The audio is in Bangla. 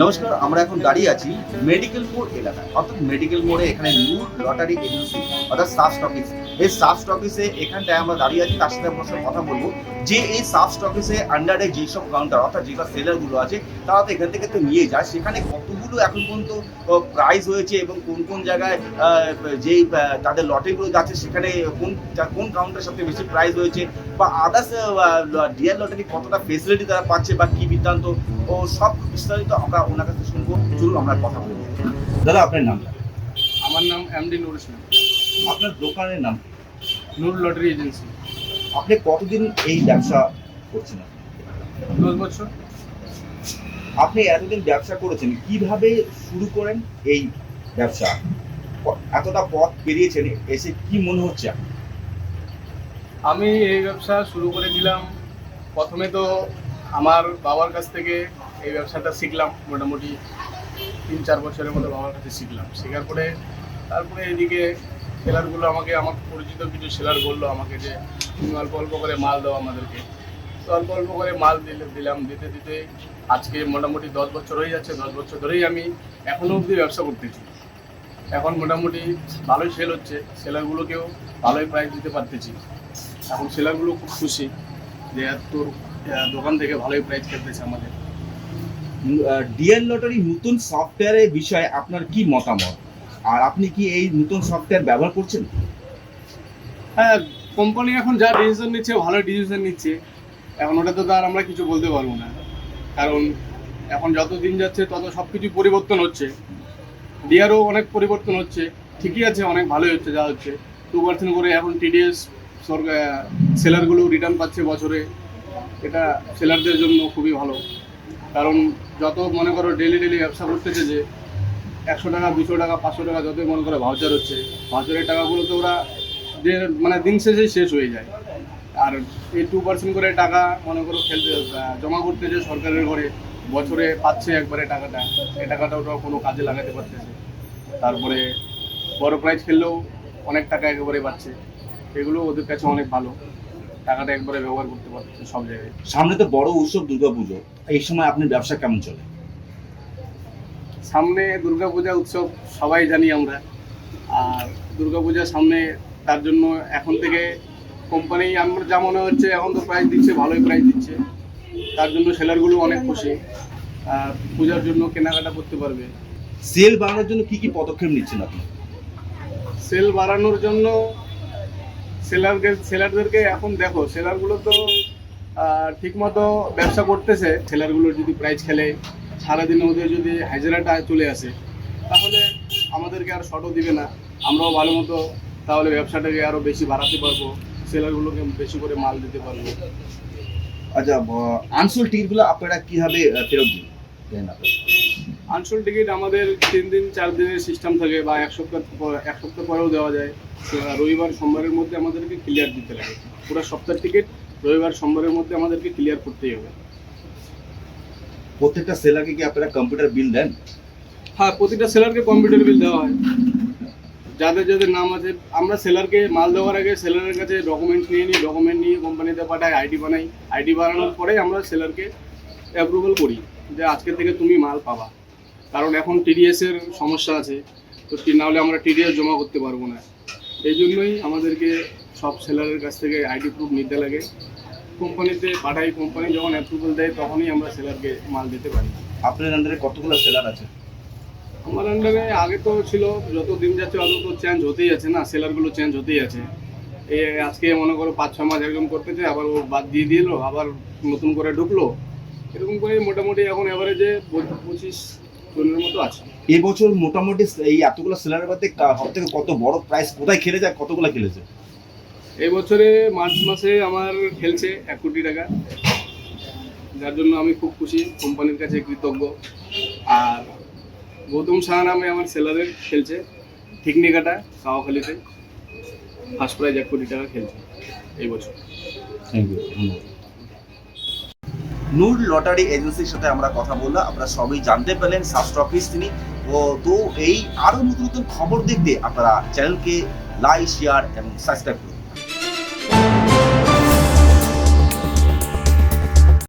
নমস্কার, আমরা এখন দাঁড়িয়ে আছি মেডিকেল মোড় এলাকায়। অর্থাৎ মেডিকেল মোড়ে এখানে নূর লটারি এজেন্সি অর্থাৎ সাব স্টকিস, এই সাব স্টকিসে এখানটায় আমরা দাঁড়িয়ে আছি। তার সাথে আপনার সাথে কথা বলবো যে এই সাব স্টকিসে আন্ডারে যেসব কাউন্টার অর্থাৎ যেসব সেলারগুলো আছে তারা তো এখান থেকে তো নিয়ে যায়, সেখানে কতগুলো এখন পর্যন্ত প্রাইস হয়েছে এবং কোন কোন জায়গায় যেই তাদের লটারিগুলো যাচ্ছে সেখানে কোন কোন কাউন্টার সবথেকে বেশি প্রাইস হয়েছে বা আদার্স ডিয়ার লটারি কতটা ফেসিলিটি তারা পাচ্ছে বা কি বৃত্তান্ত ও সব বিস্তারিত আমরা ওনার কাছে শুনবো। চলুন আমরা কথা বলবো। দাদা, আপনার নামটা? আমার নাম এমডি নুর ইসলাম। আপনার দোকানের নাম? নূর লটারি এজেন্সি। আপনি কতদিন এই ব্যবসা করছেন? 10 বছর। আপনি এতদিন ব্যবসা করেছেন, কিভাবে শুরু করেন এই ব্যবসা? এতটা পথ পেরিয়েছেন, এসে কি মনে হচ্ছে? আমি এই ব্যবসা শুরু করেছিলাম প্রথমে তো আমার বাবার কাছ থেকে এই ব্যবসাটা শিখলাম। মোটামুটি 3-4 বছরের মতো বাবার কাছে শিখলাম। শেখার পরে তারপরে এইদিকে সেলারগুলো আমার পরিচিত কিছু সেলার বললো আমাকে যে তুমি অল্প অল্প করে মাল দাও আমাদেরকে। তো অল্প অল্প করে মাল দিলাম, দিতে দিতে আজকে মোটামুটি 10 বছর হয়ে যাচ্ছে। 10 বছর ধরেই আমি এখনও অবধি ব্যবসা করতেছি। এখন মোটামুটি ভালোই সেল হচ্ছে, সেলারগুলোকেও ভালোই প্রাইস দিতে পারতেছি। এখন সেলারগুলো খুব খুশি যে তোর দোকান থেকে ভালোই প্রাইস খেলতেছে আমাদের। ডিয়ার লটারি নতুন সফটওয়্যারের বিষয়ে আপনার কি মতামত, আর আপনি কি এই নতুন সফটওয়্যার ব্যবহার করছেন? হ্যাঁ, কোম্পানি এখন যা ডিসিশন নিচ্ছে ভালো ডিসিশন নিচ্ছে। এখন ওটা তো আর আমরা কিছু বলতে পারবো না, কারণ এখন যত দিন যাচ্ছে তত সব কিছু পরিবর্তন হচ্ছে। ডিয়ারও অনেক পরিবর্তন হচ্ছে, ঠিকই আছে, অনেক ভালোই হচ্ছে যা হচ্ছে। 2% করে এখন টিডিএস সরকার সেলারগুলো রিটার্ন পাচ্ছে বছরে। এটা সেলারদের জন্য খুবই ভালো, কারণ যত মনে করো ডেলি ব্যবসা করতেছে যে 100 টাকা 200 টাকা 500 টাকা যতই মনে করো ভাউচার হচ্ছে, ভাউচারের টাকাগুলো তো ওরা যে মানে দিন শেষেই শেষ হয়ে যায়। আর এই 2% করে টাকা মনে করো জমা করতেছে সরকারের ঘরে, বছরে পাচ্ছে একবারে টাকাটা। এই টাকাটা ওরা কোনো কাজে লাগাতে পারতেছে। তারপরে বড় প্রাইজ খেললেও অনেক টাকা একেবারে পাচ্ছে। এগুলো ওদের কাছে অনেক ভালো, টাকাটা একবারে ব্যবহার করতে পারতেছে সব জায়গায়। সামনে তো বড় উৎসব দুর্গাপুজো, এই সময় আপনার ব্যবসা কেমন চলে? সামনে দুর্গাপূজা উৎসব সবাই জানি আমরা, আর দুর্গাপূজার সামনে, তার জন্য এখন থেকে কোম্পানি আমার যা মনে হচ্ছে এখন তো প্রাইস দিচ্ছে, ভালোই প্রাইস দিচ্ছে। তার জন্য সেলারগুলো অনেক খুশি, আর পূজার জন্য কেনাকাটা করতে পারবে। সেল বাড়ানোর জন্য কি কি পদক্ষেপ নিচ্ছেন আপনি? সেল বাড়ানোর জন্য সেলারদেরকে এখন দেখো, সেলারগুলো তো ঠিকমতো ব্যবসা করতেছে। সেলারগুলোর যদি প্রাইস খেলে, সারাদিনে ওদের যদি হাজিরাটা চলে আসে, তাহলে আমাদেরকে আর শর্টও দিবে না। আমরাও ভালো মতো তাহলে ব্যবসাটাকে আরও বেশি বাড়াতে পারবো, সেলারগুলোকে বেশি করে মাল দিতে পারবো। আচ্ছা, আনসোল্ড টিকিটগুলো আপনারা কিভাবে ফেরত দেন? আনসোল্ড টিকিট আমাদের 3 দিন 4 দিনের সিস্টেম থাকে, বা এক সপ্তাহ পরেও দেওয়া যায়। রবিবার সোমবারের মধ্যে আমাদেরকে ক্লিয়ার দিতে লাগে। পুরো সপ্তাহের টিকিট রবিবার সোমবারের মধ্যে আমাদেরকে ক্লিয়ার করতেই হবে। প্রত্যেকটা সেলারকে কি আপনারা কম্পিউটার বিল দেন? হ্যাঁ, প্রতিটা সেলারকে কম্পিউটার বিল দেওয়া হয়। যাদের যাদের নাম আছে, আমরা সেলারকে মাল দেওয়ার আগে সেলারের কাছে ডকুমেন্ট নিই, ডকুমেন্ট নিয়ে কোম্পানিতে পাঠাই, আইডি বানাই। আইডি বানানোর পরে আমরা সেলারকে অ্যাপ্রুভাল করি যে আজকে থেকে তুমি মাল পাবা। কারণ এখন টিডিএস এর সমস্যা আছে, তো নাহলে আমরা টিডিএস জমা করতে পারবো না। এই জন্যই আমাদেরকে সব সেলারের কাছ থেকে আইডি প্রুফ নিতে লাগে, কোম্পানিতে পাঠাই। কোম্পানি যখন অ্যাপ্রুভাল দেয় তখনই আমরা সেলারকে মাল দিতে পারি। আপনার আন্ডারে কতগুলো সেলার আছে? আমার আন্ডারে আগে তো ছিল, যত দিন যাচ্ছে অত তো চেঞ্জ হতেই আছে না, সেলারগুলো চেঞ্জ হতেই আছে। আজকে মনে করো 5-6 মাস এরকম করতেছে, আবার ও বাদ দিয়ে দিল, আবার নতুন করে ঢুকলো। এরকম করে মোটামুটি এখন এভারেজে 25 জনের মতো আছে। এবছর মোটামুটি এই এতগুলো সেলারের মধ্যে সব থেকে কত বড় প্রাইস কোথায় খেলে যায়, কতগুলো খেলেছে? এই বছরে মার্চ মাসে আমার খেলছে 1 কোটি টাকা, যার জন্য আমি খুব খুশি, কোম্পানির কাছে কৃতজ্ঞ। আর গৌতম শাহ নামে আমার সেলারের খেলছে ঠিকনিকাটা সাওয়াখালীতে, ফার্স্ট প্রাইজ 1 কোটি টাকা খেলছে এই বছর। থ্যাংক ইউ, ধন্যবাদ। নূর লটারি এজেন্সির সাথে আমরা কথা বললাম, আপনারা সবই জানতে পেলেন সাব স্টকিস তিনি। তো এই আরো নতুন নতুন খবর দেখতে আপনারা চ্যানেলকে লাইক, শেয়ার এবং সাবস্ক্রাইব করুন।